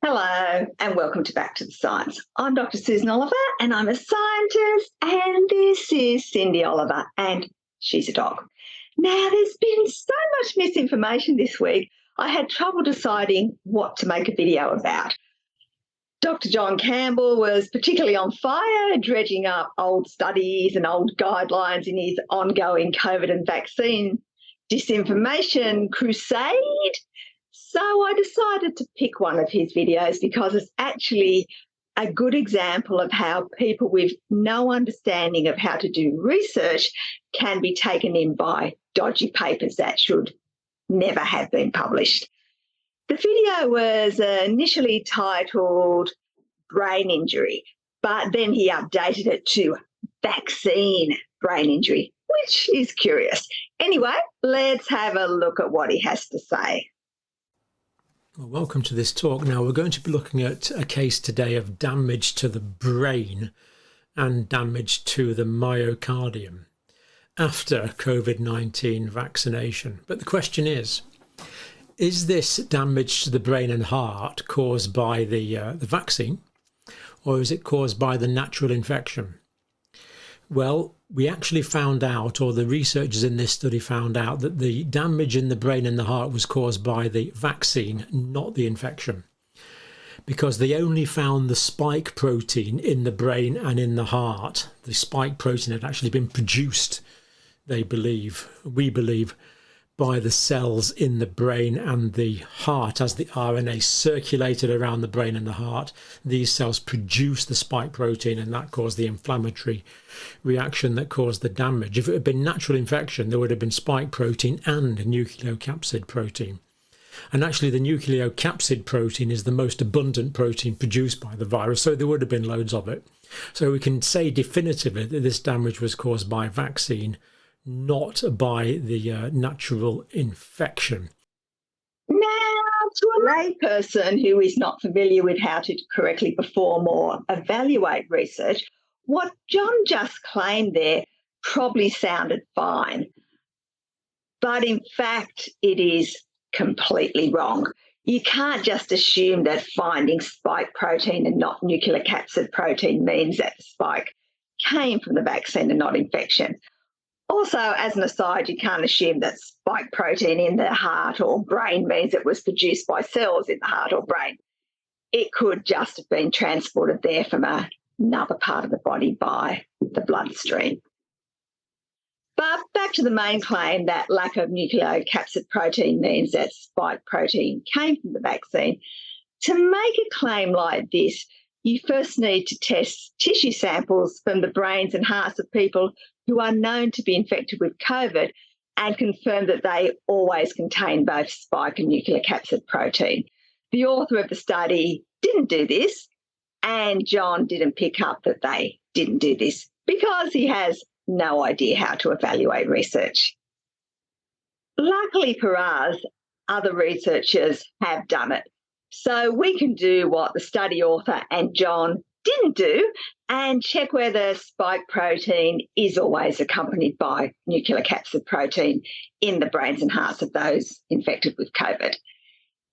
Hello and welcome to Back to the Science. I'm Dr. Susan Oliver and I'm a scientist, and this is Cindy Oliver and she's a dog. Now, there's been so much misinformation this week, I had trouble deciding what to make a video about. Dr. John Campbell was particularly on fire, dredging up old studies and old guidelines in his ongoing COVID and vaccine disinformation crusade. So I decided to pick one of his videos because it's actually a good example of how people with no understanding of how to do research can be taken in by dodgy papers that should never have been published. The video was initially titled Brain Injury, but then he updated it to Vaccine Brain Injury, which is curious. Anyway, let's have a look at what he has to say. Well, welcome to this talk. Now, we're going to be looking at a case today of damage to the brain and damage to the myocardium after COVID-19 vaccination. But the question is this damage to the brain and heart caused by the vaccine, or is it caused by the natural infection? Well, we actually found out, or the researchers in this study found out, that the damage in the brain and the heart was caused by the vaccine, not the infection, because they only found the spike protein in the brain and in the heart. The spike protein had actually been produced, we believe, by the cells in the brain and the heart. As the RNA circulated around the brain and the heart, these cells produced the spike protein, and that caused the inflammatory reaction that caused the damage. If it had been natural infection, there would have been spike protein and nucleocapsid protein. And actually, the nucleocapsid protein is the most abundant protein produced by the virus, so there would have been loads of it. So we can say definitively that this damage was caused by vaccine, not by the natural infection. Now, to a layperson who is not familiar with how to correctly perform or evaluate research, what John just claimed there probably sounded fine. But in fact, it is completely wrong. You can't just assume that finding spike protein and not nucleocapsid protein means that the spike came from the vaccine and not infection. Also, as an aside, you can't assume that spike protein in the heart or brain means it was produced by cells in the heart or brain. It could just have been transported there from another part of the body by the bloodstream. But back to the main claim that lack of nucleocapsid protein means that spike protein came from the vaccine. To make a claim like this, you first need to test tissue samples from the brains and hearts of people who are known to be infected with COVID and confirm that they always contain both spike and nucleocapsid protein. The author of the study didn't do this, and John didn't pick up that they didn't do this because he has no idea how to evaluate research. Luckily for us, other researchers have done it. So we can do what the study author and John didn't do and check whether spike protein is always accompanied by nucleocapsid protein in the brains and hearts of those infected with COVID.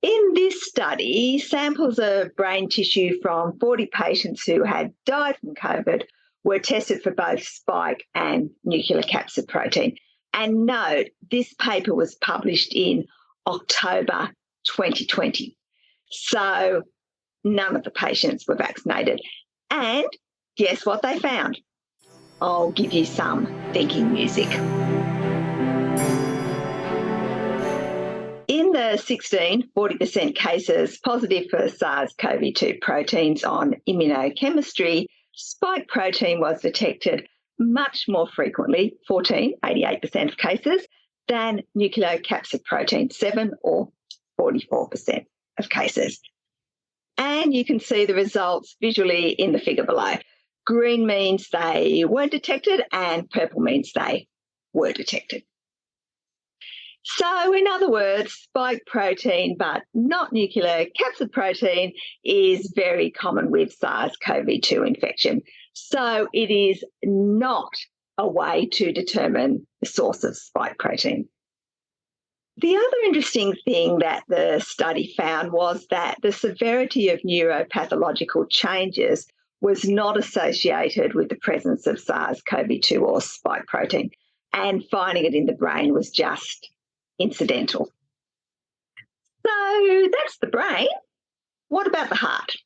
In this study, samples of brain tissue from 40 patients who had died from COVID were tested for both spike and nucleocapsid protein. And note, this paper was published in October 2020. So none of the patients were vaccinated. And guess what they found? I'll give you some thinking music. In the 40% cases positive for SARS-CoV-2 proteins on immunochemistry, spike protein was detected much more frequently, 88% of cases, than nucleocapsid protein, 7 or 44% of cases. And you can see the results visually in the figure below. Green means they weren't detected and purple means they were detected. So in other words, spike protein but not nucleocapsid protein is very common with SARS-CoV-2 infection. So it is not a way to determine the source of spike protein. The other interesting thing that the study found was that the severity of neuropathological changes was not associated with the presence of SARS-CoV-2 or spike protein, and finding it in the brain was just incidental. So that's the brain. What about the heart?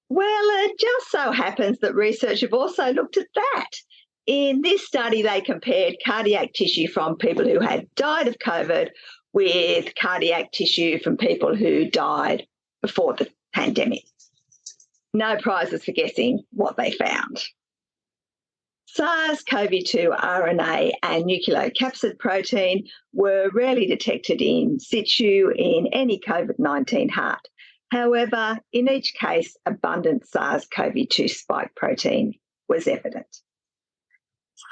Well, it just so happens that research have also looked at that. In this study, they compared cardiac tissue from people who had died of COVID with cardiac tissue from people who died before the pandemic. No prizes for guessing what they found. SARS-CoV-2 RNA and nucleocapsid protein were rarely detected in situ in any COVID-19 heart. However, in each case, abundant SARS-CoV-2 spike protein was evident.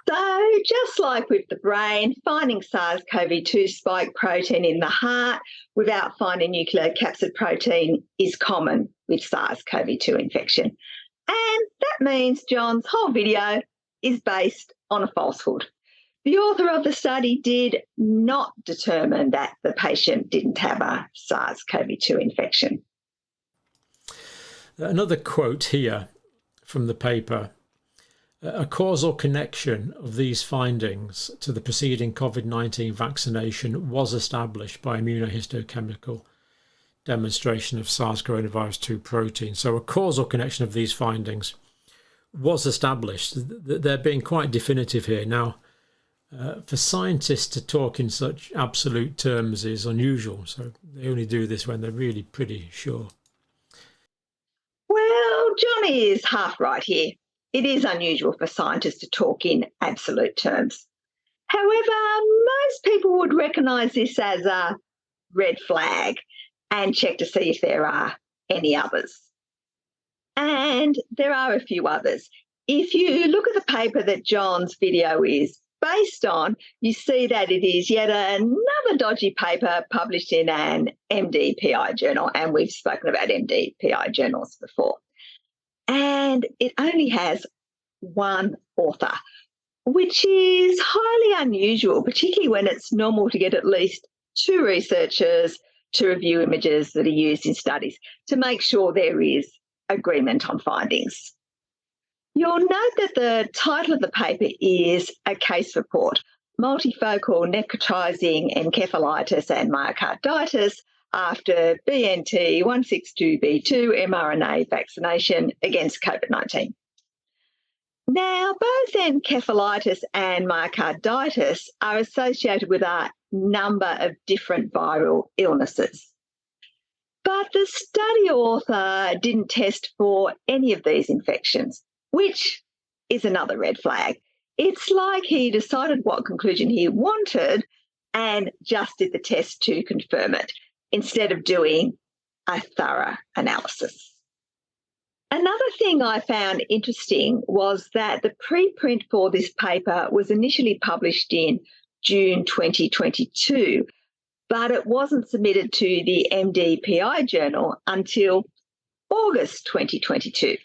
So just like with the brain, finding SARS-CoV-2 spike protein in the heart without finding nucleocapsid protein is common with SARS-CoV-2 infection. And that means John's whole video is based on a falsehood. The author of the study did not determine that the patient didn't have a SARS-CoV-2 infection. Another quote here from the paper. A causal connection of these findings to the preceding COVID-19 vaccination was established by immunohistochemical demonstration of SARS coronavirus 2 protein. So a causal connection of these findings was established. They're being quite definitive here. Now, for scientists to talk in such absolute terms is unusual. So they only do this when they're really pretty sure. Well, John is half right here. It is unusual for scientists to talk in absolute terms. However, most people would recognise this as a red flag and check to see if there are any others. And there are a few others. If you look at the paper that John's video is based on, you see that it is yet another dodgy paper published in an MD-PI journal, and we've spoken about MD-PI journals before. And it only has one author, which is highly unusual, particularly when it's normal to get at least two researchers to review images that are used in studies to make sure there is agreement on findings. You'll note that the title of the paper is a case report, Multifocal Necrotizing Encephalitis and Myocarditis after BNT162b2 mRNA vaccination against COVID-19. Now, both encephalitis and myocarditis are associated with a number of different viral illnesses. But the study author didn't test for any of these infections, which is another red flag. It's like he decided what conclusion he wanted and just did the test to confirm it, instead of doing a thorough analysis. Another thing I found interesting was that the preprint for this paper was initially published in June 2022, but it wasn't submitted to the MD-PI journal until August 2022.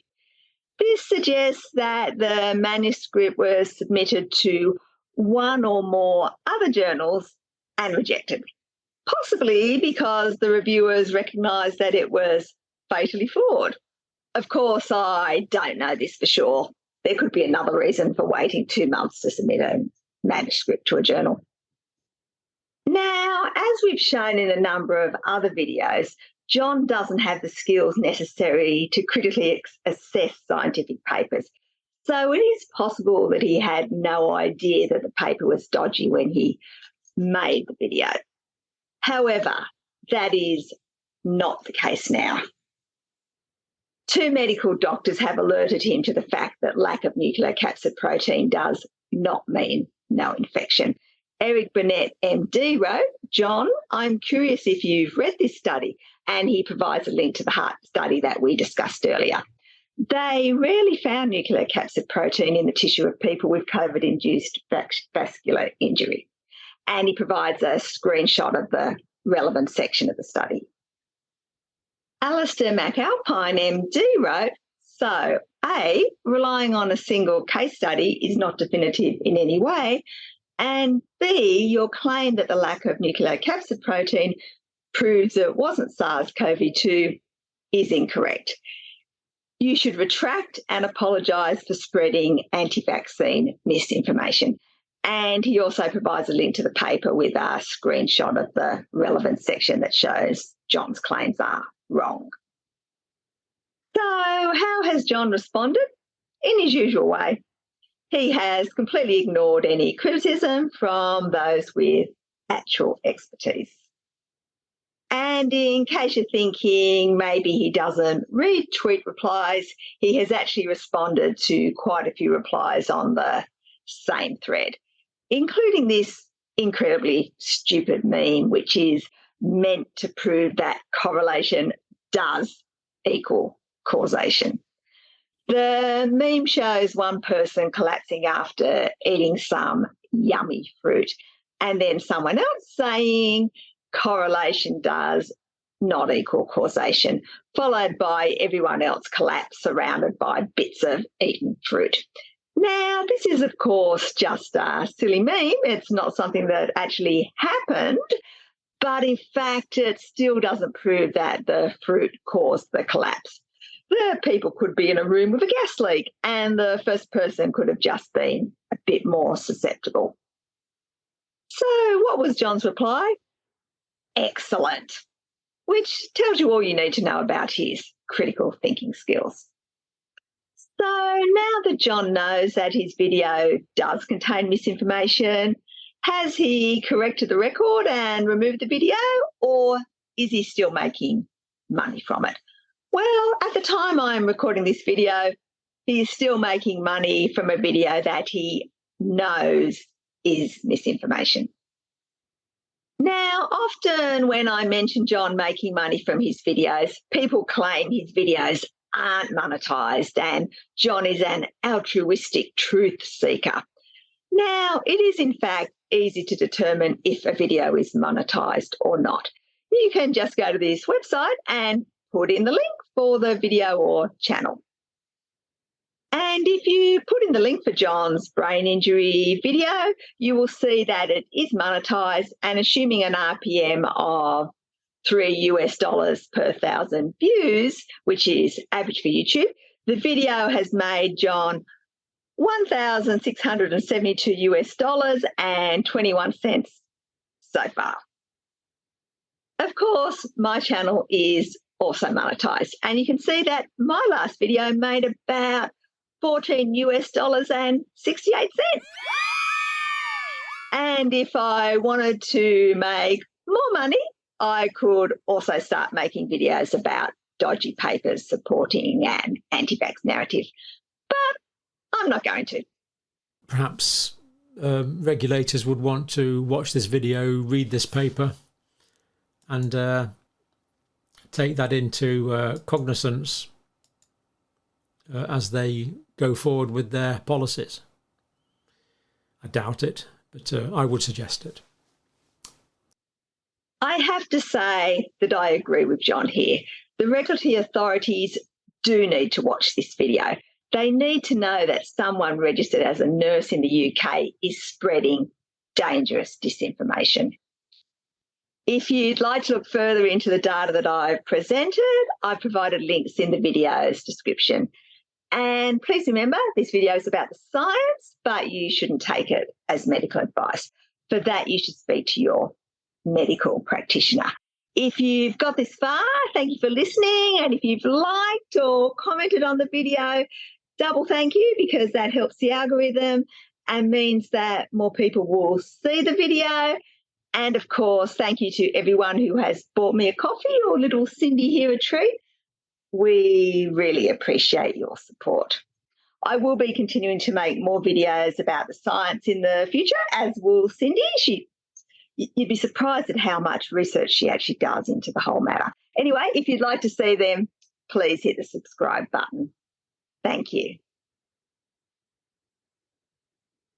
This suggests that the manuscript was submitted to one or more other journals and rejected, possibly because the reviewers recognised that it was fatally flawed. Of course, I don't know this for sure. There could be another reason for waiting 2 months to submit a manuscript to a journal. Now, as we've shown in a number of other videos, John doesn't have the skills necessary to critically assess scientific papers. So it is possible that he had no idea that the paper was dodgy when he made the video. However, that is not the case now. 2 medical doctors have alerted him to the fact that lack of nucleocapsid protein does not mean no infection. Eric Burnett, MD, wrote, "John, I'm curious if you've read this study," and he provides a link to the heart study that we discussed earlier. They rarely found nucleocapsid protein in the tissue of people with COVID-induced vascular injury, and he provides a screenshot of the relevant section of the study. Alistair McAlpine, MD, wrote, "So, A, relying on a single case study is not definitive in any way, And B, your claim that the lack of nucleocapsid protein proves it wasn't SARS-CoV-2 is incorrect. You should retract and apologise for spreading anti-vaccine misinformation. And he also provides a link to the paper with a screenshot of the relevant section that shows John's claims are wrong. So how has John responded? In his usual way. He has completely ignored any criticism from those with actual expertise. And in case you're thinking maybe he doesn't read tweet replies, he has actually responded to quite a few replies on the same thread, including this incredibly stupid meme, which is meant to prove that correlation does equal causation. The meme shows one person collapsing after eating some yummy fruit, and then someone else saying correlation does not equal causation, followed by everyone else collapse surrounded by bits of eaten fruit. Now, this is, of course, just a silly meme. It's not something that actually happened, but in fact, it still doesn't prove that the fruit caused the collapse. The people could be in a room with a gas leak, and the first person could have just been a bit more susceptible. So what was John's reply? Excellent, which tells you all you need to know about his critical thinking skills. So now that John knows that his video does contain misinformation, has he corrected the record and removed the video, or is he still making money from it? Well, at the time I'm recording this video, he is still making money from a video that he knows is misinformation. Now, often when I mention John making money from his videos, people claim his videos aren't monetized and John is an altruistic truth seeker. Now, it is in fact easy to determine if a video is monetized or not. You can just go to this website and put in the link for the video or channel. And if you put in the link for John's brain injury video, you will see that it is monetized, and assuming an RPM of $3 per 1,000 views, which is average for YouTube, the video has made John $1,672 and 21 cents so far. Of course, my channel is also monetized, and you can see that my last video made about $14 and 68 cents. And if I wanted to make more money, I could also start making videos about dodgy papers supporting an anti-vax narrative. But I'm not going to. Perhaps regulators would want to watch this video, read this paper, and take that into cognizance as they go forward with their policies. I doubt it, but I would suggest it. I have to say that I agree with John here. The regulatory authorities do need to watch this video. They need to know that someone registered as a nurse in the UK is spreading dangerous disinformation. If you'd like to look further into the data that I've presented, I've provided links in the video's description. And please remember, this video is about the science, but you shouldn't take it as medical advice. For that, you should speak to your medical practitioner. If you've got this far, thank you for listening. And if you've liked or commented on the video, double thank you, because that helps the algorithm and means that more people will see the video. And of course, thank you to everyone who has bought me a coffee or little Cindy here a treat. We really appreciate your support. I will be continuing to make more videos about the science in the future, as will Cindy. You'd be surprised at how much research she actually does into the whole matter. Anyway, if you'd like to see them, please hit the subscribe button. Thank you.